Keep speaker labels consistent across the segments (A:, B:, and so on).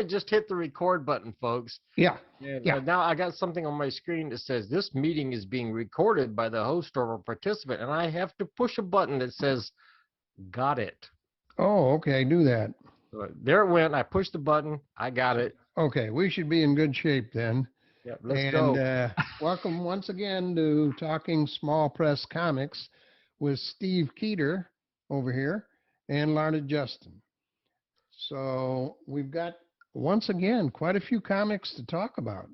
A: to just hit the record button, folks.
B: Yeah.
A: And
B: Yeah.
A: now I got something on my screen that says this meeting is being recorded by the host or a participant, and I have to push a button that says, got it.
B: Oh, okay. Do that.
A: So there it went. I pushed the button. I got it.
B: Okay. We should be in good shape then.
A: Yeah, let's go.
B: Welcome once again to Talking Small Press Comics with Steve Keeter over here and Larned Justin. So we've got, once again, quite a few comics to talk about.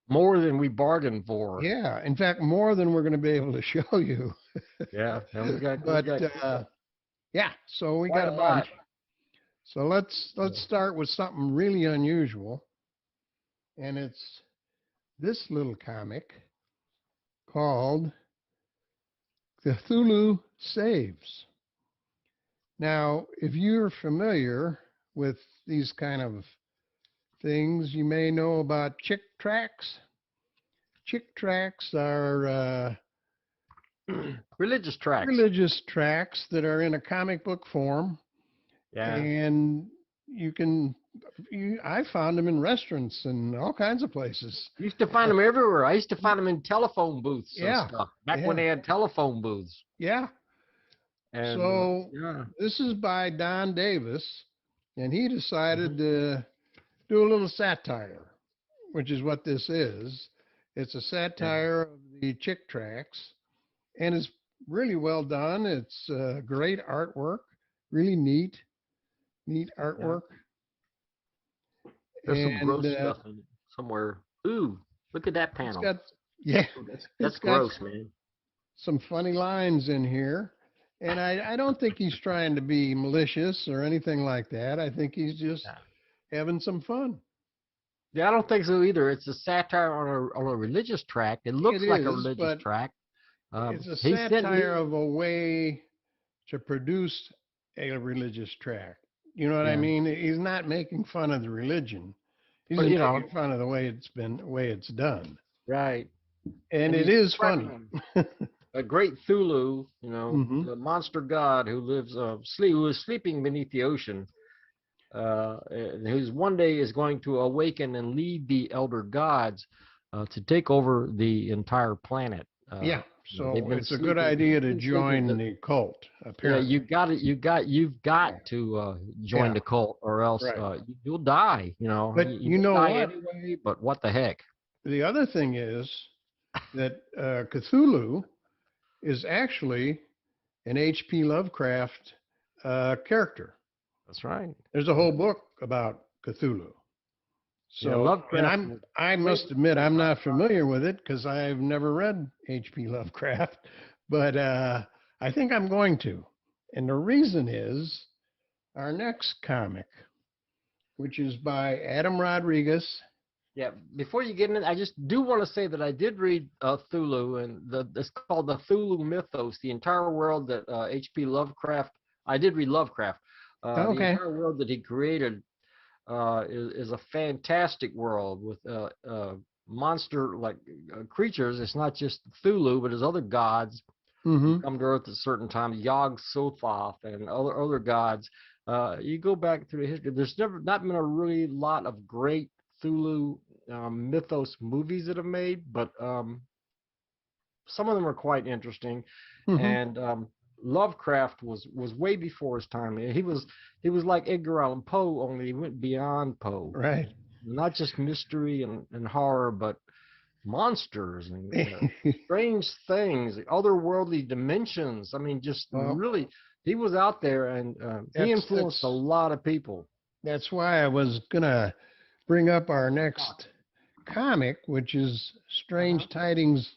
A: More than we bargained for.
B: Yeah. In fact, more than we're going to be able to show you.
A: Yeah. And
B: yeah. So we got a bunch. So let's start with something really unusual. And it's this little comic called Cthulhu Saves. Now, if you're familiar with these kind of things, you may know about chick tracts. Chick tracts are
A: religious tracts.
B: Religious tracts that are in a comic book form.
A: Yeah.
B: And I found them in restaurants and all kinds of places.
A: You used to find them everywhere. I used to find them in telephone booths and stuff. Back when they had telephone booths.
B: Yeah. And so this is by Donn Davis, and he decided to do a little satire, which is what this is. It's a satire of the chick tracts, and it's really well done. It's great artwork, really neat artwork.
A: There's some gross stuff in it somewhere. Ooh, look at that panel. That's gross, man.
B: Some funny lines in here. And I don't think he's trying to be malicious or anything like that. I think he's just having some fun.
A: Yeah, I don't think so either. It's a satire on a religious tract. It looks like a religious tract.
B: It's a satire of a way to produce a religious tract. You know what I mean? He's not making fun of the religion. He's making fun of the way it's done.
A: Right.
B: And it is funny.
A: A great Cthulhu, the monster god who is sleeping beneath the ocean, who's one day is going to awaken and lead the elder gods to take over the entire planet.
B: So it's a good idea to join the cult. Apparently.
A: Yeah, you've got to join the cult, or else you'll die.
B: But you know what?
A: Anyway, but what the heck?
B: The other thing is that Cthulhu is actually an H.P. Lovecraft character.
A: That's right.
B: There's a whole book about Cthulhu. So, Lovecraft, and I must admit, I'm not familiar with it because I've never read H.P. Lovecraft, but I think I'm going to. And the reason is our next comic, which is by Adam Rodriguez.
A: Yeah, before you get in, I just do want to say that I did read Cthulhu, and it's called the Cthulhu Mythos, the entire world that H.P. Lovecraft. I did read Lovecraft. The entire world that he created is a fantastic world with monster creatures. It's not just Cthulhu, but there's other gods who come to Earth at certain times. Yog Sothoth and other gods. You go back through the history. There's not been a really lot of great Cthulhu mythos movies that have made, but some of them are quite interesting. And Lovecraft was way before his time. He was like Edgar Allan Poe, only he went beyond Poe.
B: Right.
A: Not just mystery and horror, but monsters and strange things, otherworldly dimensions. I mean, just really, he was out there, and he influenced a lot of people.
B: That's why I was gonna bring up our next comic, which is Strange Tidings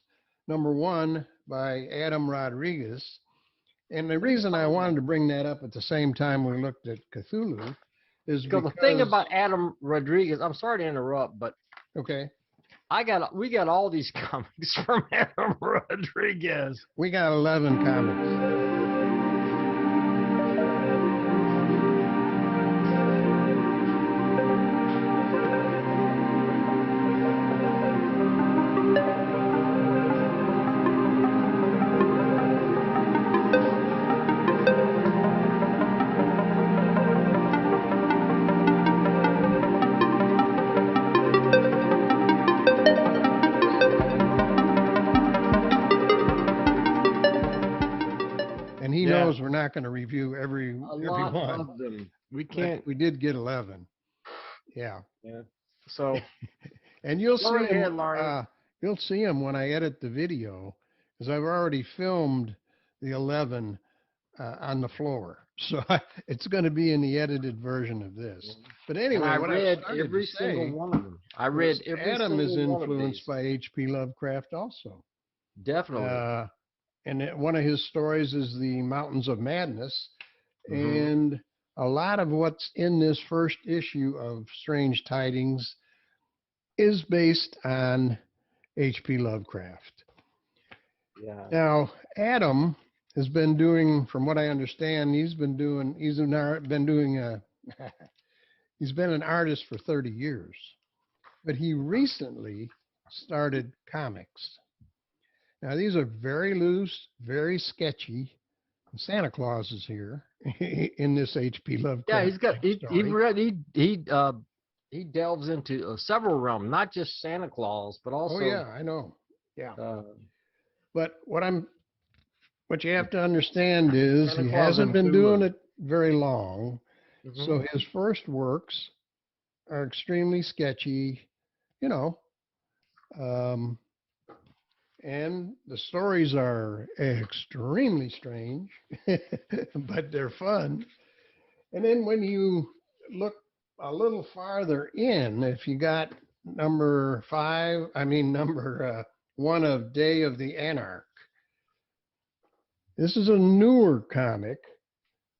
B: #1 by Adam Rodriguez. And the reason I wanted to bring that up at the same time we looked at Cthulhu is because
A: the thing about Adam Rodriguez, I'm sorry to interrupt, but we got all these comics from Adam Rodriguez.
B: We got 11 comics. knows we're not going to review every
A: lot
B: one.
A: of them. We can't.
B: We did get 11. Yeah.
A: So.
B: And you'll see
A: Go ahead,
B: them.
A: Larned.
B: You'll see them when I edit the video, because I've already filmed the 11 on the floor. So it's going to be in the edited version of this. But anyway,
A: I
B: what
A: read
B: I
A: every single one of them. I read every
B: Adam is
A: single one of
B: influenced
A: these.
B: by H.P. Lovecraft also.
A: Definitely.
B: And one of his stories is the Mountains of Madness. And a lot of what's in this first issue of Strange Tidings is based on H.P. Lovecraft.
A: Yeah.
B: Now, Adam has been doing, from what I understand, he's been an artist for 30 years, but he recently started comics. Now, these are very loose, very sketchy. Santa Claus is here in this H.P. Lovecraft.
A: Yeah, he delves into several realms, not just Santa Claus, but also.
B: Oh yeah, I know. Yeah. But what you have to understand is
A: Santa
B: he
A: Claus
B: hasn't
A: and
B: been
A: Cthulhu.
B: doing it very long. So his first works are extremely sketchy, and the stories are extremely strange, but they're fun. And then when you look a little farther in, if you got number 1 of Day of the Anarch, this is a newer comic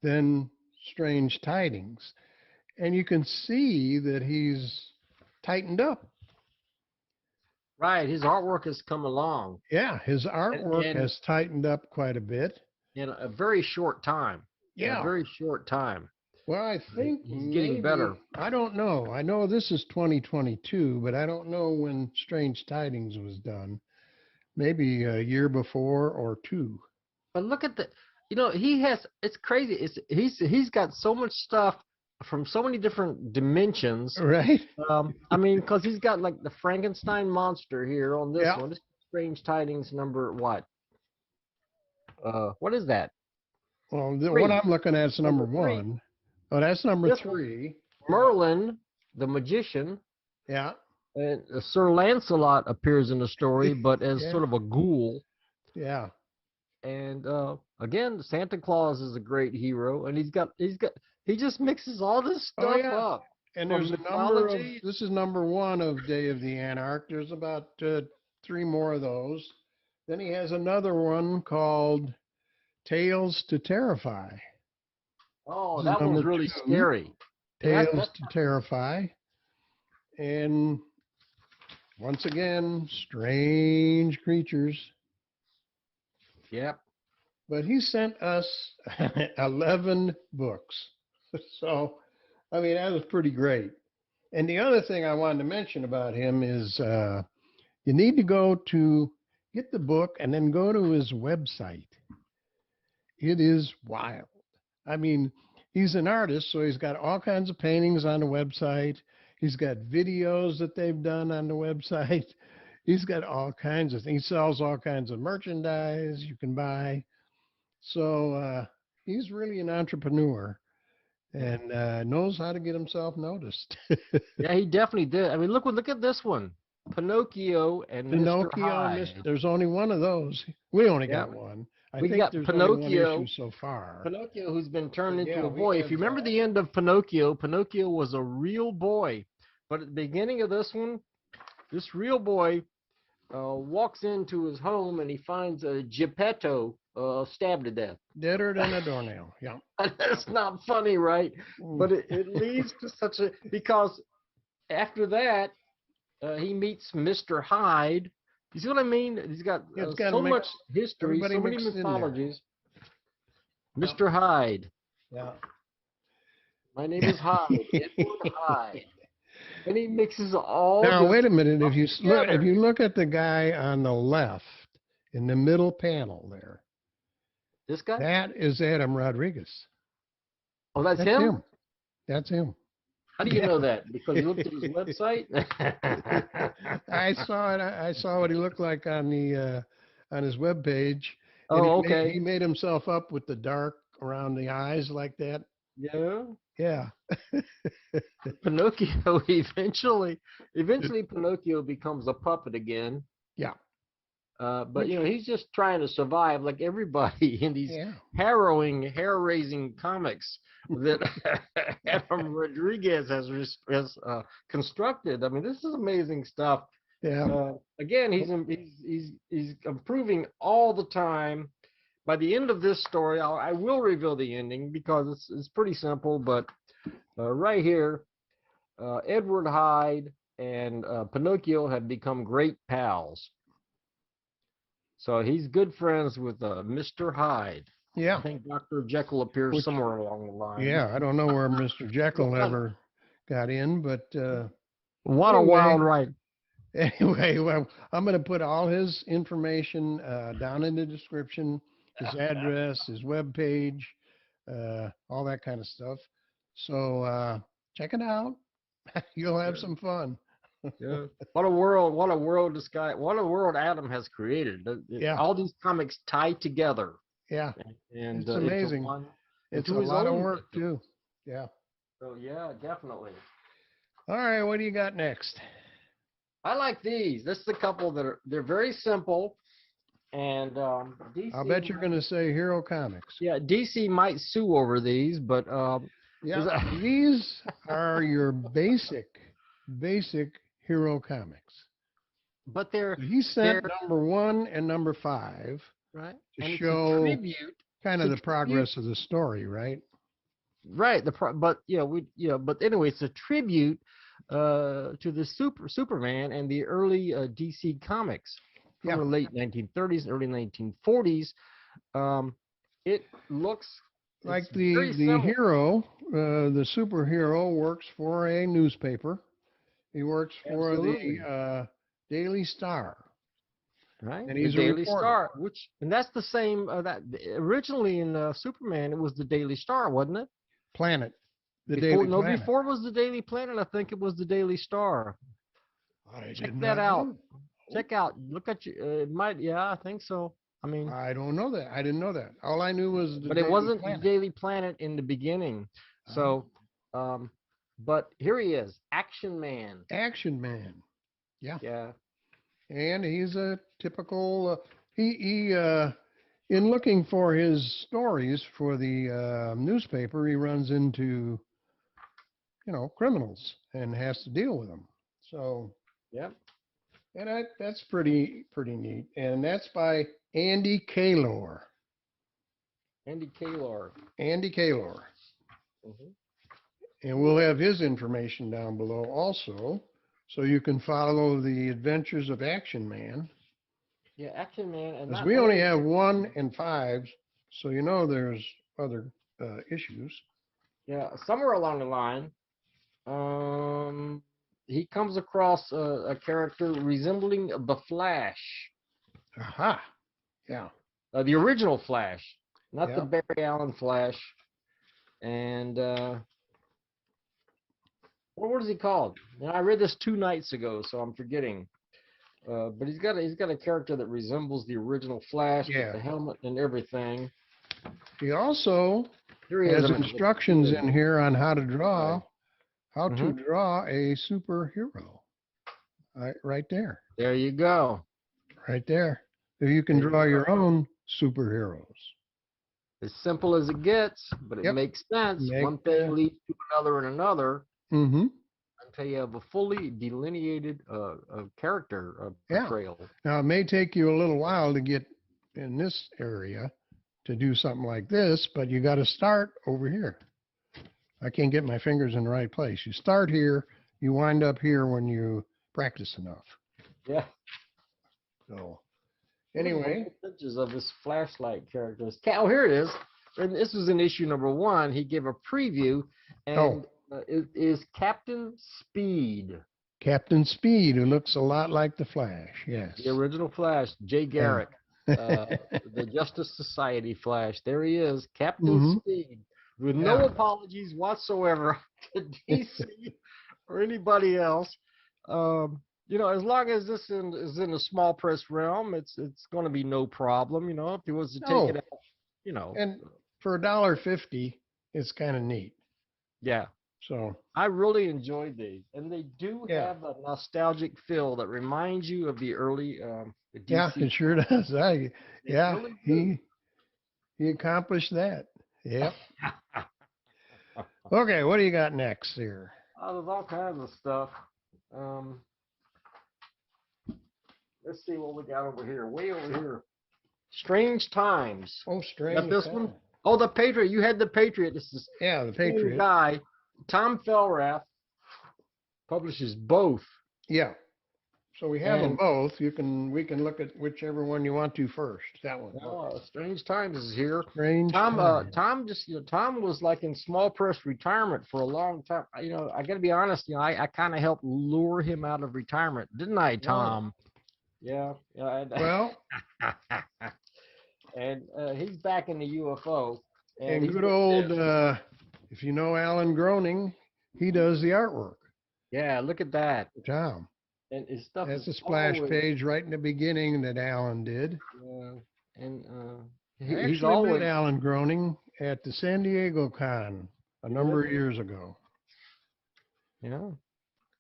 B: than Strange Tidings. And you can see that he's tightened up.
A: Right. His artwork has come along.
B: Yeah, his artwork has tightened up quite a bit.
A: In a very short time.
B: Yeah.
A: In a very short time.
B: Well, I think
A: he's getting better.
B: I don't know. I know this is 2022, but I don't know when Strange Tidings was done. Maybe a year before or two.
A: But look at it's crazy. He's got so much stuff from so many different dimensions.
B: Right.
A: Because he's got like the Frankenstein monster here on this one. This is Strange Tidings number what? What is that?
B: Well, the one I'm looking at is number 1. Oh, that's number 3.
A: Merlin, the magician.
B: Yeah.
A: And Sir Lancelot appears in the story, but as sort of a ghoul.
B: Yeah.
A: And again, Santa Claus is a great hero, and he just mixes all this stuff up.
B: And there's this is number 1 of Day of the Anarch. There's about 3 more of those. Then he has another one called Tales to Terrify.
A: Oh, that one's really scary.
B: Tales to Terrify. And once again, strange creatures.
A: Yep.
B: But he sent us 11 books. So, that was pretty great. And the other thing I wanted to mention about him is you need to get the book and then go to his website. It is wild. He's an artist, so he's got all kinds of paintings on the website. He's got videos that they've done on the website. He's got all kinds of things. He sells all kinds of merchandise you can buy. So he's really an entrepreneur and knows how to get himself noticed.
A: Yeah, he definitely did. Look at this one. Pinocchio and Mr. Hyde.
B: There's only one of those. We only got one.
A: We got Pinocchio
B: so far.
A: Pinocchio, who's been turned into a boy. If you remember the end of Pinocchio, Pinocchio was a real boy. But at the beginning of this one, this real boy walks into his home and he finds a Geppetto stabbed to death.
B: Deader than a doornail. Yeah.
A: That's not funny, right? But it leads to because after that, he meets Mr. Hyde. You see what I mean? He's got so much history, so many mythologies. Mr. Hyde.
B: Yeah.
A: My name is Hyde. Edward Hyde. And he mixes all.
B: Now wait a minute. If you look at the guy on the left in the middle panel there,
A: this guy,
B: that is Adam Rodriguez.
A: Oh, that's him.
B: That's him.
A: How do you know that? Because you looked at his website.
B: I saw it. I saw what he looked like on his webpage, And
A: Oh, okay.
B: he made himself up with the dark around the eyes like that.
A: Yeah.
B: Yeah.
A: Pinocchio eventually Pinocchio becomes a puppet again.
B: Yeah.
A: But he's just trying to survive like everybody in these harrowing, hair-raising comics that Adam Rodriguez has constructed. I mean, this is amazing stuff.
B: Yeah.
A: Again, he's improving all the time. By the end of this story, I will reveal the ending because it's pretty simple. But right here, Edward Hyde and Pinocchio have become great pals. So he's good friends with Mr. Hyde.
B: Yeah.
A: I think Dr. Jekyll appears somewhere along the line.
B: Yeah, I don't know where Mr. Jekyll ever got in, but
A: what a wild ride.
B: Anyway, well, I'm going to put all his information down in the description, his address, his webpage, all that kind of stuff. So check it out. You'll have some fun.
A: Yeah. What a world this guy, what a world Adam has created.
B: Yeah.
A: All these comics tied together.
B: Yeah.
A: And
B: it's amazing. It's a lot of work too. Yeah.
A: So yeah, definitely.
B: All right, what do you got next?
A: I like these. This is a couple that they're very simple, and DC.
B: I'll bet you're going to say Hero Comics.
A: Yeah, DC might sue over these, but
B: yeah, these are your basic Hero Comics.
A: But
B: he sent number 1 and number 5,
A: right,
B: to show kind of the progress of the story, right?
A: Right. But anyway, it's a tribute to the Superman and the early DC comics from the late 1930s, early 1940s. It looks
B: like the hero, the superhero works for a newspaper. He works for the Daily Star.
A: Right.
B: And he's
A: the Daily Star, and that's the same that originally in Superman it was the Daily Star, wasn't it?
B: Planet.
A: Before it was the Daily Planet. I think it was the Daily Star. Check that out. Check out. Look at you. It might. Yeah, I think so. I mean,
B: I don't know that. I didn't know that. All I knew was
A: but it wasn't the Daily Planet in the beginning. So, but here he is, Action Man.
B: Action Man. Yeah.
A: Yeah.
B: And he's a typical. He in looking for his stories for the newspaper, he runs into, criminals and has to deal with them. So,
A: yeah,
B: and that's pretty neat. And that's by Andy Kaylor.
A: Andy Kaylor.
B: Mm-hmm. And we'll have his information down below also, so you can follow the adventures of Action Man.
A: Yeah, Action Man.
B: Because we only have 1 and 5, so there's other issues.
A: Yeah, somewhere along the line, he comes across a character resembling the Flash.
B: Aha. Yeah.
A: The original Flash, not the Barry Allen Flash. And what is he called? I read this 2 nights ago, so I'm forgetting. But he's got a character that resembles the original Flash with the helmet and everything.
B: He also has instructions in here on how to draw a superhero. Right there.
A: There you go.
B: Right there. So you can draw your own superheroes.
A: As simple as it gets, but it makes sense. One thing leads to another and another.
B: Mm-hmm.
A: Until you have a fully delineated character portrayal.
B: Now, it may take you a little while to get in this area to do something like this, but you got to start over here. I can't get my fingers in the right place. You start here, you wind up here when you practice enough.
A: Yeah.
B: So, anyway.
A: Pictures of this flashlight characters. Oh, here it is. And this was in issue number 1. He gave a preview, and it is Captain Speed.
B: Captain Speed, who looks a lot like the Flash, yes.
A: The original Flash, Jay Garrick, the Justice Society Flash. There he is, Captain Speed, with no apologies whatsoever to DC or anybody else. as long as this is in the small press realm, it's going to be no problem. If he was to take it out,
B: And for $1.50, it's kind of neat.
A: Yeah.
B: So
A: I really enjoyed these, and they do have a nostalgic feel that reminds you of the early the DC.
B: Yeah, it sure does. Really he accomplished that. Yep. Okay, what do you got next here?
A: There's all kinds of stuff. Let's see what we got over here. Way over here. Strange Times.
B: Oh, Strange
A: Got this
B: Times.
A: one? Oh, the Patriot. You had the Patriot. This is
B: the Patriot
A: guy. Tom Fellrath publishes both.
B: Yeah. So we have them both. We can look at whichever one you want to first. That one.
A: Oh, Strange Times is here.
B: Strange
A: Tom.
B: Times.
A: Tom was like in small press retirement for a long time. I got to be honest. I kind of helped lure him out of retirement, didn't I, Tom? Yeah. Well. And he's back in the UFO.
B: And good old, if you know Alan Groening, he does the artwork.
A: Yeah, look at that.
B: Tom.
A: And his stuff.
B: That's a splash page right in the beginning that Alan did.
A: And
B: he's always met Alan Groening at the San Diego Con a number of years ago.
A: Yeah.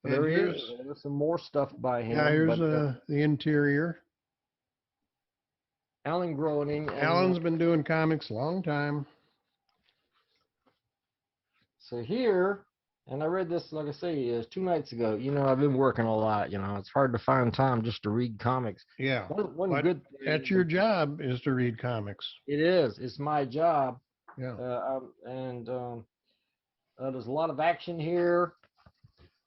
A: There he is. There's some more stuff by him.
B: Yeah, here's the interior.
A: Alan Groening.
B: Alan's been doing comics a long time.
A: So here, and I read this, like I say, 2 nights ago. I've been working a lot. It's hard to find time just to read comics.
B: Yeah.
A: One good thing.
B: That's your job, is to read comics.
A: It is. It's my job.
B: Yeah.
A: There's a lot of action here.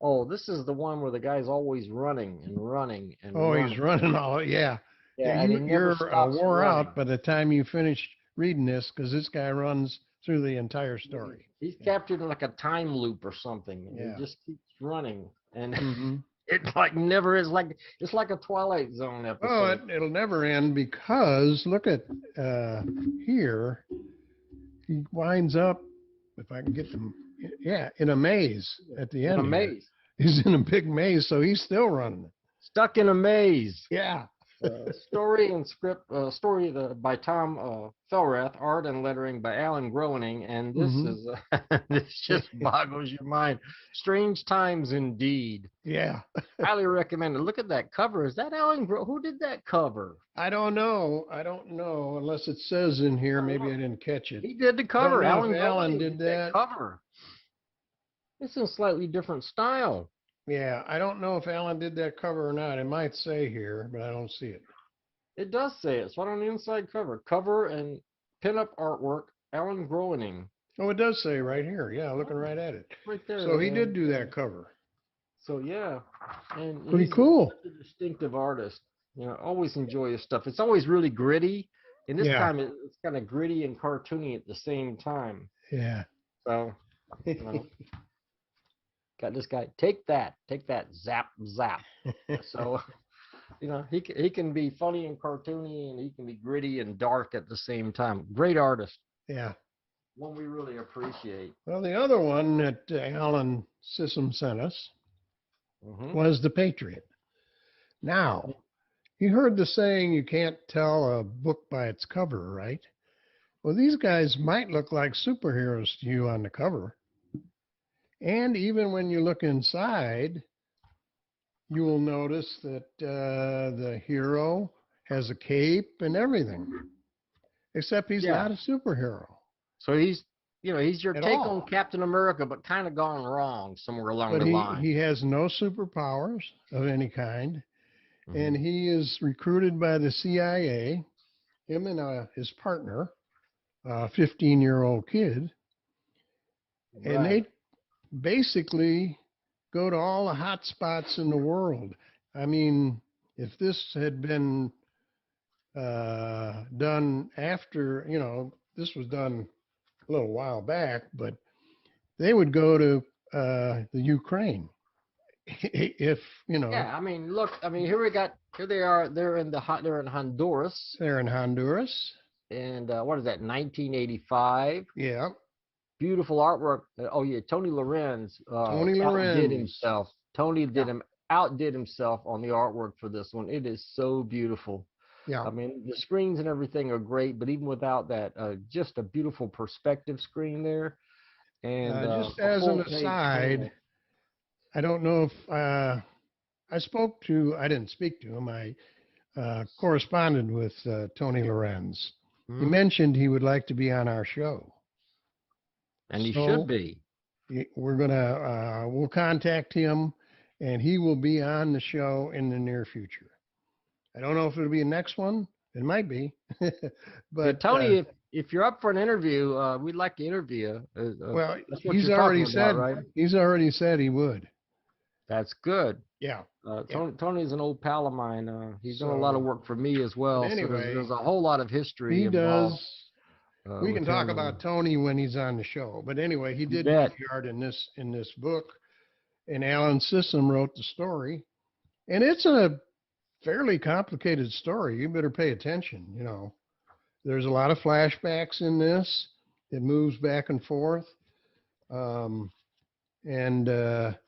A: Oh, this is the one where the guy's always running and running and running.
B: He's running all, yeah.
A: Yeah,
B: you're wore out by the time you finish reading this, because this guy runs through the entire story.
A: He's captured in like a time loop or something. And he just keeps running, and it like never is. It's like a Twilight Zone episode.
B: Oh, it'll never end, because look at here. He winds up, if I can get them, in a maze at the end.
A: In a maze.
B: He's in a big maze, so he's still running.
A: Stuck in a maze.
B: Yeah.
A: Story and script, by Tom Fellrath, art and lettering by Alan Groening, and this is this just boggles your mind. Strange Times indeed.
B: Yeah.
A: Highly recommended. Look at that cover. Is that Alan Who did that cover?
B: I don't know, unless it says in here. Maybe I didn't catch it.
A: He did the cover.
B: Alan did that
A: cover. It's in a slightly different style.
B: Yeah, I don't know if Alan did that cover or not. It might say here, but I don't see it.
A: It does say it. It's right on the inside cover. Cover and pinup artwork, Alan Groening.
B: Oh, it does say right here. Yeah, looking right at it.
A: Right there.
B: So he did do that cover.
A: So yeah, and
B: pretty cool.
A: He's a distinctive artist. Always enjoy his stuff. It's always really gritty, and this time it's kind of gritty and cartoony at the same time.
B: Yeah.
A: So. Got this guy. Take that, zap. So, he can be funny and cartoony, and he can be gritty and dark at the same time. Great artist.
B: Yeah.
A: One we really appreciate.
B: Well, the other one that Alan Sissom sent us was the Patriot. Now, you heard the saying, you can't tell a book by its cover, right? Well, these guys might look like superheroes to you on the cover. And even when you look inside, you will notice that the hero has a cape and everything, except he's not a superhero.
A: So he's your take on Captain America, but kind of gone wrong somewhere along the line.
B: He has no superpowers of any kind, and he is recruited by the CIA, him and his partner, a 15-year-old kid, and they basically go to all the hot spots in the world. I mean, if this had been done after, this was done a little while back, but they would go to the Ukraine. If
A: Yeah, I mean, look, here they are. They're in Honduras.
B: They're in Honduras.
A: And what is that? 1985.
B: Yeah.
A: Beautiful artwork. Oh yeah, Tony Lorenz.
B: Tony Lorenz
A: did himself. Tony did him outdid himself on the artwork for this one. It is so beautiful.
B: Yeah.
A: I mean, the screens and everything are great, but even without that, just a beautiful perspective screen there. And
B: just as an aside, I don't know if I didn't speak to him. I corresponded with Tony Lorenz. He mentioned he would like to be on our show.
A: And he should be.
B: We'll contact him, and he will be on the show in the near future. I don't know if it'll be the next one. It might be. But
A: Tony, if you're up for an interview, we'd like to interview you.
B: Well, he's already said, right? He's already said he would.
A: That's good.
B: Yeah.
A: Tony's an old pal of mine. He's done a lot of work for me as well.
B: Anyway,
A: so there's a whole lot of history.
B: He
A: involved,
B: does. We can talk about Tony when he's on the show. But anyway, he did take part in this book, and Alan Sissom wrote the story, and it's a fairly complicated story. You better pay attention. You know, there's a lot of flashbacks in this. It moves back and forth, and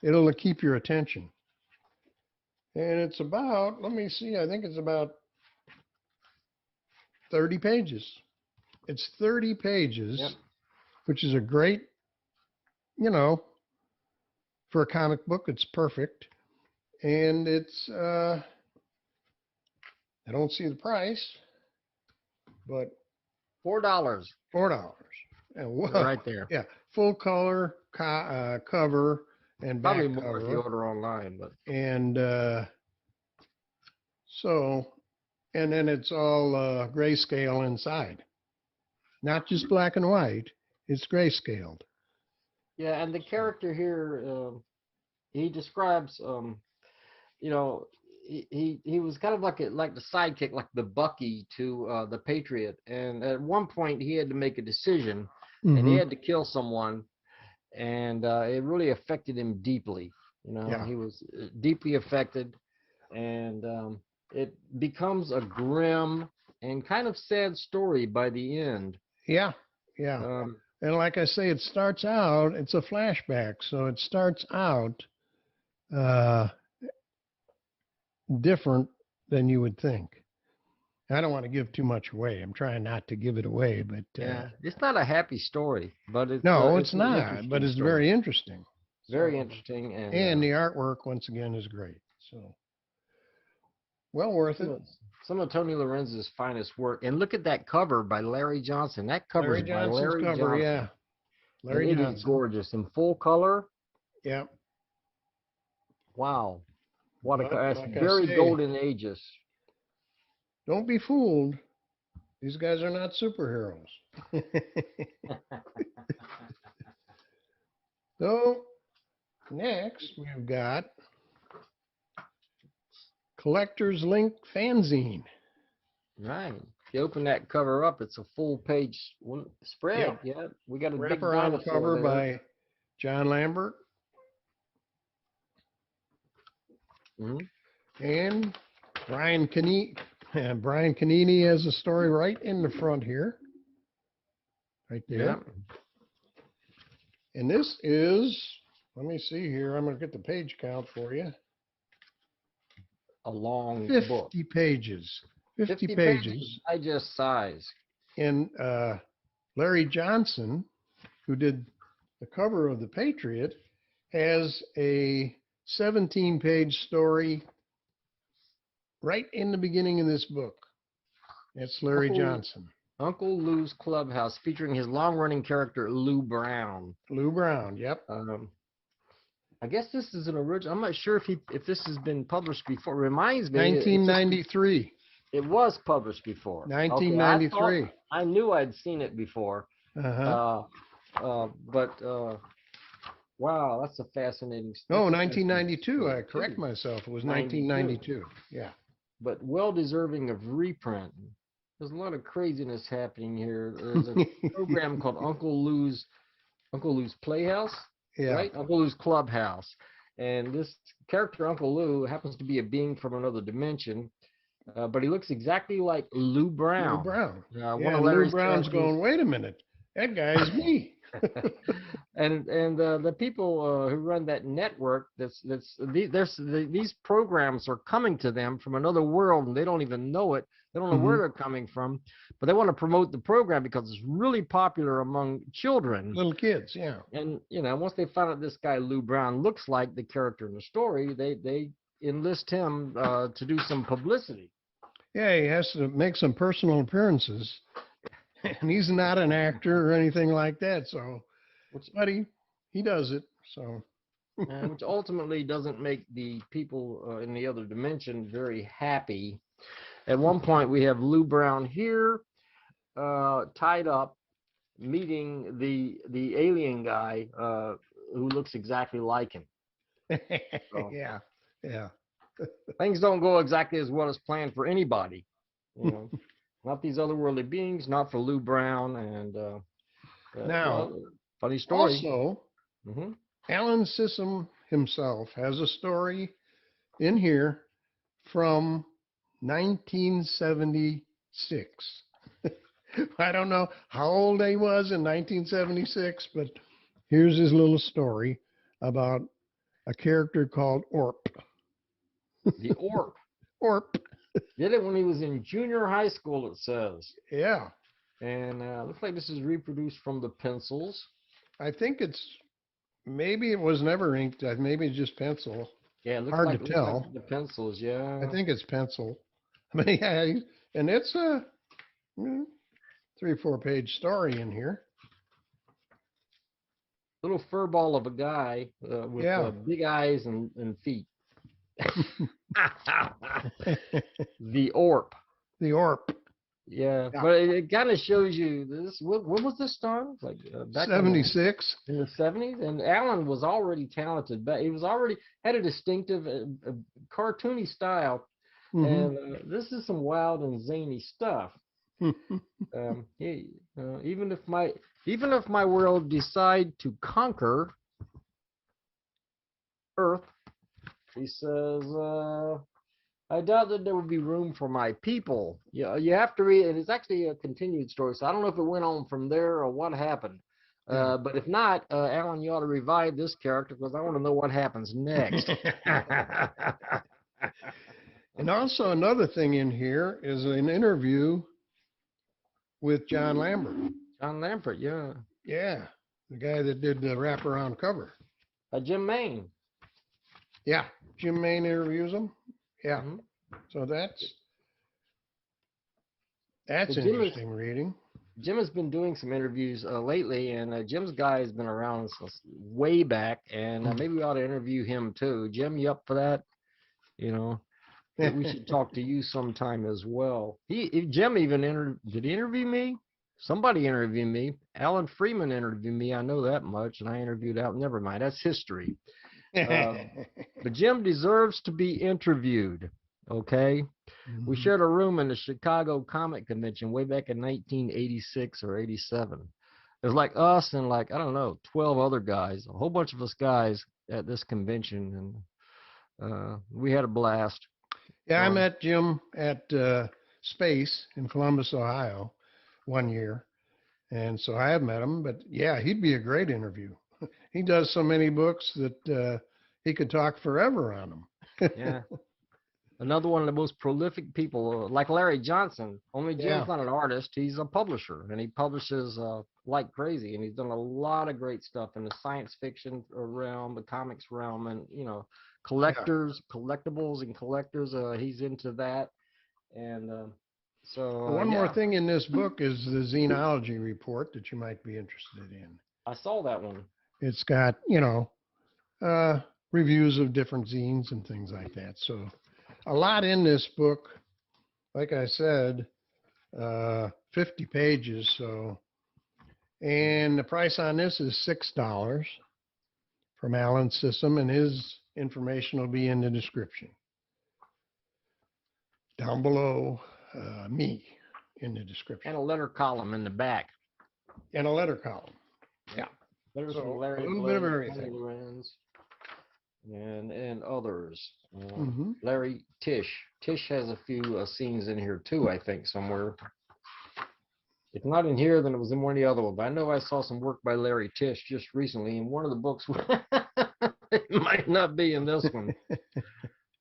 B: it'll keep your attention. And it's about, let me see, I think it's about 30 pages. It's 30 pages, which is a great, for a comic book, it's perfect. And it's, I don't see the price, but
A: $4.
B: $4. And
A: right there.
B: Yeah, full color cover and back
A: probably more
B: cover.
A: if you order online, but
B: and and then it's all grayscale inside, not just black and white. It's grayscaled.
A: Yeah, and the character here, he describes, he was kind of like the sidekick, like the Bucky to the Patriot. And at one point, he had to make a decision, and he had to kill someone, and it really affected him deeply. He was deeply affected, and it becomes a grim and kind of sad story by the end.
B: Yeah. And like I say, it starts out, it's a flashback, so it starts out different than you would think. I don't want to give too much away. I'm trying not to give it away, but
A: it's not a happy story, but it's
B: it's not. But it's
A: story.
B: Very interesting.
A: Very interesting,
B: and the artwork once again is great. So well worth it.
A: Some of Tony Lorenz's finest work, and look at that cover by Larry Johnson. That cover is by Larry Johnson.
B: Yeah, Larry Johnson.
A: It is gorgeous in full color.
B: Yeah.
A: Wow. What a very golden ages.
B: Don't be fooled. These guys are not superheroes. So next we've got Collector's Link Fanzine.
A: Right. If you open that cover up, it's a full page spread. Yeah. We got a big
B: wraparound cover by John Lambert. And Brian Canini has a story right in the front here. Right there. Yeah. And this is, let me see here. I'm going to get the page count for you.
A: A long
B: 50
A: book.
B: Pages. 50 pages.
A: Digest size.
B: And Larry Johnson, who did the cover of the Patriot, has a 17-page story right in the beginning of this book. It's Larry Johnson.
A: Uncle Lou's Clubhouse, featuring his long-running character, Lou Brown.
B: Lou Brown, yep.
A: I guess this is an original. I'm not sure if this has been published before. It reminds me.
B: 1993.
A: It was published before.
B: 1993.
A: Okay, I knew I'd seen it before. Wow, that's a fascinating story.
B: No, 1992. I correct myself. It was 1992. Yeah.
A: But well deserving of reprint. There's a lot of craziness happening here. There's a program called Uncle Lou's Playhouse.
B: Yeah.
A: Right? Uncle Lou's Clubhouse. And this character, Uncle Lou, happens to be a being from another dimension. But he looks exactly like Lou Brown.
B: Lou Brown. Lou Brown's going, wait a minute. That guy is me.
A: And the people who run that network, these programs are coming to them from another world, and they don't even know it. They don't know where they're coming from, but they want to promote the program because it's really popular among children,
B: little kids. Yeah.
A: And once they find out this guy Lou Brown looks like the character in the story, they enlist him to do some publicity.
B: Yeah, he has to make some personal appearances, and he's not an actor or anything like that. So, but he does it. So,
A: which ultimately doesn't make the people in the other dimension very happy. At one point, we have Lou Brown here, tied up, meeting the alien guy who looks exactly like him. So,
B: yeah.
A: Things don't go exactly as well as planned for anybody, not these otherworldly beings, not for Lou Brown. And
B: now,
A: funny story.
B: Also, Alan Sissom himself has a story in here from 1976. I don't know how old he was in 1976, but here's his little story about a character called Orp.
A: The Orp.
B: Orp.
A: Did it when he was in junior high school, it says.
B: Yeah.
A: And looks like this is reproduced from the pencils.
B: I think maybe it was never inked. Maybe it's just pencil.
A: Yeah, it looks
B: hard
A: like,
B: to tell.
A: Like the pencils, yeah.
B: I think it's pencil. But yeah, and it's a 3 or 4 page story in here.
A: Little fur ball of a guy with big eyes and feet. The Orp.
B: The Orp.
A: Yeah, but it kind of shows you this. When was this done? Like back
B: 76
A: in the 70s. And Alan was already talented, but he was already had a distinctive cartoony style. And this is some wild and zany stuff. Even if my world decide to conquer Earth, he says, I doubt that there would be room for my people. You have to read, and it's actually a continued story, so I don't know if it went on from there or what happened. But if not, Alan, you ought to revive this character because I want to know what happens next.
B: And also another thing in here is an interview with John Lambert.
A: John Lambert, yeah.
B: Yeah, the guy that did the wraparound cover.
A: Jim Maine.
B: Yeah, Jim Maine interviews him. Yeah. So that's interesting reading.
A: Jim has been doing some interviews lately, and Jim's guy has been around since way back, and maybe we ought to interview him too. Jim, you up for that? We should talk to you sometime as well. Jim even did he interview me? Somebody interviewed me. Alan Freeman interviewed me. I know that much, and I interviewed Al. Never mind, that's history. But Jim deserves to be interviewed. Okay, we shared a room in the Chicago Comic Convention way back in 1986 or 87. It was like us and 12 other guys, a whole bunch of us guys at this convention, and we had a blast.
B: Yeah, I met Jim at Space in Columbus, Ohio, one year, and so I have met him. But yeah, he'd be a great interview. He does so many books that he could talk forever on them.
A: Yeah. Another one of the most prolific people, like Larry Johnson. Only Jim's not an artist. He's a publisher, and he publishes like crazy. And he's done a lot of great stuff in the science fiction realm, the comics realm, and, collectibles and collectors. He's into that. And so...
B: one more thing in this book is the Xenology report that you might be interested in.
A: I saw that one.
B: It's got, reviews of different zines and things like that. So a lot in this book, like I said, 50 pages. So, and the price on this is $6 from Alan Sissom, and his information will be in the description. Down below me in the description.
A: And a letter column in the back.
B: And a letter column. Yeah.
A: There's
B: so
A: Larry
B: a little bit of everything.
A: And others. Larry Tish. Tish has a few scenes in here too, I think, somewhere. If not in here, then it was in one of the other ones. But I know I saw some work by Larry Tisch just recently in one of the books. It might not be in this one.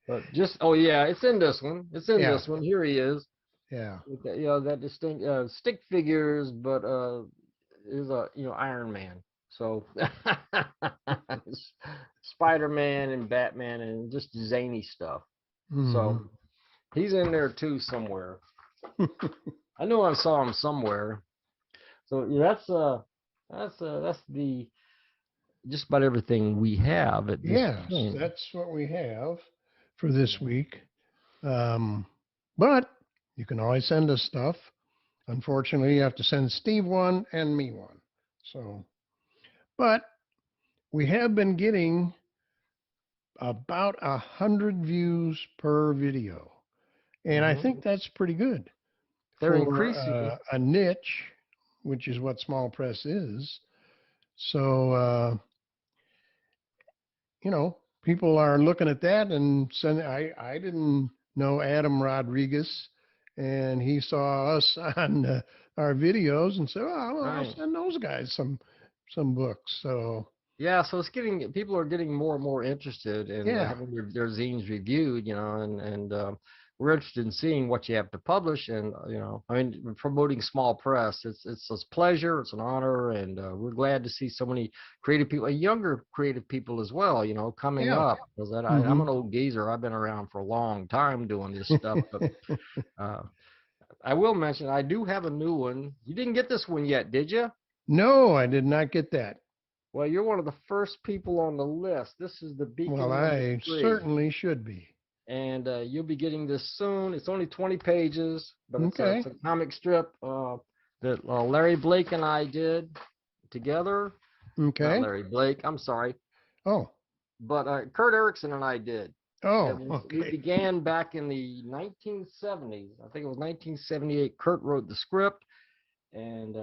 A: But just, oh yeah, it's in this one. It's in this one. Here he is.
B: Yeah.
A: With that, that distinct stick figures, but is a Iron Man. So Spider-Man and Batman and just zany stuff. So he's in there too somewhere. I know I saw him somewhere. So yeah, that's the just about everything we have at this point.
B: That's what we have for this week. But you can always send us stuff. Unfortunately, you have to send Steve one and me one. So, but we have been getting about 100 views per video, and I think that's pretty good.
A: They're
B: for
A: increasing
B: a niche, which is what small press is. So, people are looking at that and saying, I didn't know Adam Rodriguez, and he saw us on our videos and said, oh, I'll send those guys some books. So
A: yeah, so it's people are getting more and more interested in having their zines reviewed, and we're interested in seeing what you have to publish, and promoting small press. It's a pleasure, it's an honor, and we're glad to see so many creative people, younger creative people as well, coming up. Because I'm an old geezer. I've been around for a long time doing this stuff. But I will mention I do have a new one. You didn't get this one yet, did you?
B: No, I did not get that.
A: Well, you're one of the first people on the list. This is the Beacon.
B: Well, I certainly should be.
A: And you'll be getting this soon. It's only 20 pages, but it's a comic strip that Larry Blake and I did together.
B: Okay.
A: Not Larry Blake, I'm sorry.
B: Oh.
A: But Kurt Erickson and I did.
B: Oh,
A: We began back in the 1970s. I think it was 1978. Kurt wrote the script, and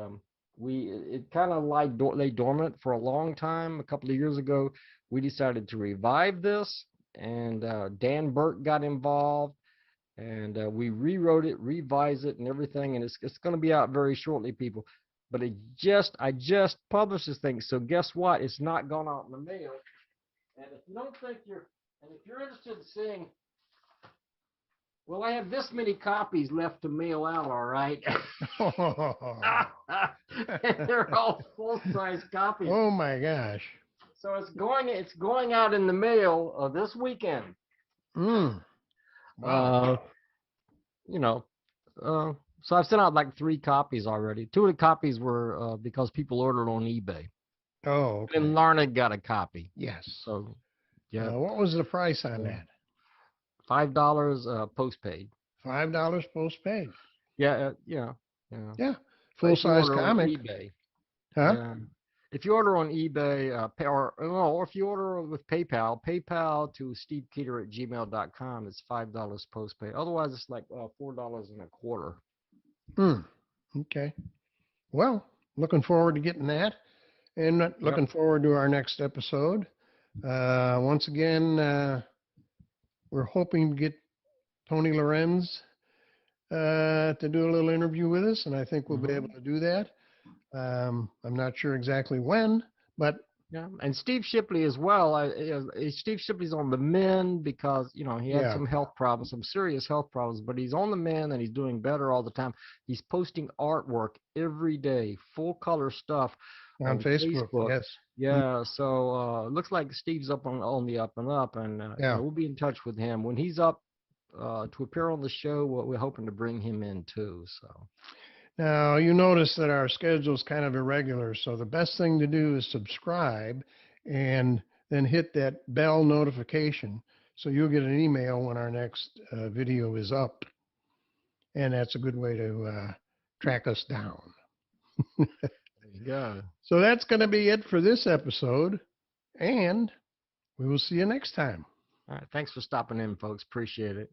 A: it kind of lay dormant for a long time. A couple of years ago, we decided to revive this, and Dan Burke got involved, and we rewrote it, revised it, and everything, and it's going to be out very shortly, people. But I just published this thing, so guess what? It's not gone out in the mail. And if you don't think if you're interested in seeing, well, I have this many copies left to mail out, all right? They're all full-size copies.
B: Oh my gosh.
A: So it's going out in the mail this weekend.
B: Wow.
A: So I've sent out like 3 copies already. 2 of the copies were because people ordered on eBay.
B: Oh, okay.
A: And Larned got a copy.
B: Yes.
A: So, yeah.
B: What was the price on that?
A: $5 postpaid.
B: $5 postpaid.
A: Yeah.
B: Yeah. Full-size comic.
A: eBay.
B: Huh?
A: If you order on eBay, or if you order with PayPal to stevekeeter@gmail.com, it's $5 postpaid. Otherwise, it's like $4.25.
B: Okay. Well, looking forward to getting that, and looking forward to our next episode. Once again, we're hoping to get Tony Lorenz to do a little interview with us, and I think we'll be able to do that. I'm not sure exactly when, but
A: and Steve Shipley as well. Steve Shipley's on the mend because he had some health problems, some serious health problems, but he's on the mend and he's doing better all the time. He's posting artwork every day, full color stuff
B: on Facebook. Yes.
A: Yeah. So looks like Steve's up on the up and up, and we'll be in touch with him when he's up to appear on the show. We're hoping to bring him in too. So.
B: Now, you notice that our schedule is kind of irregular, so the best thing to do is subscribe and then hit that bell notification so you'll get an email when our next video is up. And that's a good way to track us down.
A: There you go.
B: So that's going to be it for this episode, and we will see you next time.
A: All right. Thanks for stopping in, folks. Appreciate it.